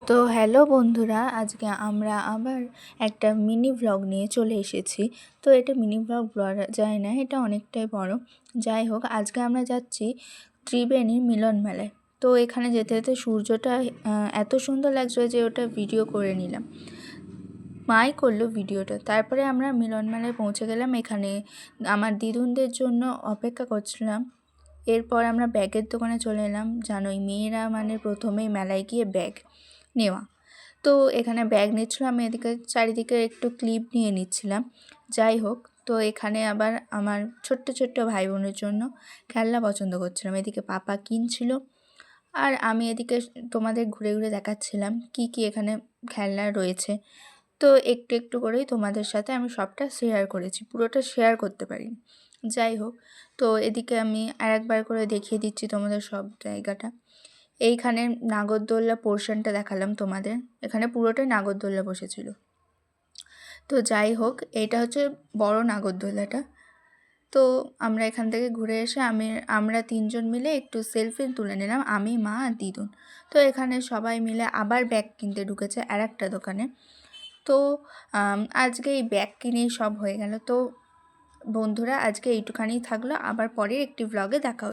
তো হ্যালো বন্ধুরা, আজকে আমরা আবার একটা মিনি ভ্লগ নিয়ে চলে এসেছি। তো এটা মিনি ভ্লগ বলা যায় না, এটা অনেকটাই বড়। যাই হোক, আজকে আমরা যাচ্ছি ত্রিবেণীর মিলন মেলায়। তো এখানে যেতে যেতে সূর্যটা এত সুন্দর লাগছে যে ওটা ভিডিও করে নিলাম। মাই করলো ভিডিওটা। তারপরে আমরা মিলন মেলায় পৌঁছে গেলাম। এখানে আমার দিদুনদের জন্য অপেক্ষা করছিলাম। এরপর আমরা ব্যাগের দোকানে চলে এলাম। জানোই মেয়েরা মানে প্রথমেই মেলায় গিয়ে ব্যাগ নেওয়া। তো এখানে ব্যাগ নিচ্ছিলাম, আমি এদিকে চারিদিকে একটু ক্লিপ নিয়ে নিচ্ছিলাম। যাই হোক, তো এখানে আবার আমার ছোট্ট ছোট্ট ভাই বোনের জন্য খেলনা পছন্দ করছিলাম। এদিকে পাপা কিনছিল আর আমি এদিকে তোমাদের ঘুরে ঘুরে দেখাচ্ছিলাম কি কি এখানে খেলনা রয়েছে। তো একটু একটু করেই তোমাদের সাথে আমি সবটা শেয়ার করেছি, পুরোটা শেয়ার করতে পারিনি। যাই হোক, তো এদিকে আমি আরেকবার করে দেখিয়ে দিচ্ছি তোমাদের সব জায়গাটা। এইখানে নাগরদোল্লা পোর্শনটা দেখালাম তোমাদের। এখানে পুরোটাই নাগরদোল্লা বসেছিল। তো যাই হোক, এইটা হচ্ছে বড় নাগরদোল্লাটা। তো আমরা এখান থেকে ঘুরে এসে আমরা তিনজন মিলে একটু সেলফি তুলে নিলাম, আমি, মা আর দিদুন। তো এখানে সবাই মিলে আবার ব্যাগ কিনতে ঢুকেছে আর একটা দোকানে। তো আজকে এই ব্যাগ কিনেই সব হয়ে গেল। তো বন্ধুরা, আজকে এইটুখানি থাকলো, আবার পরের একটি ভ্লগে দেখা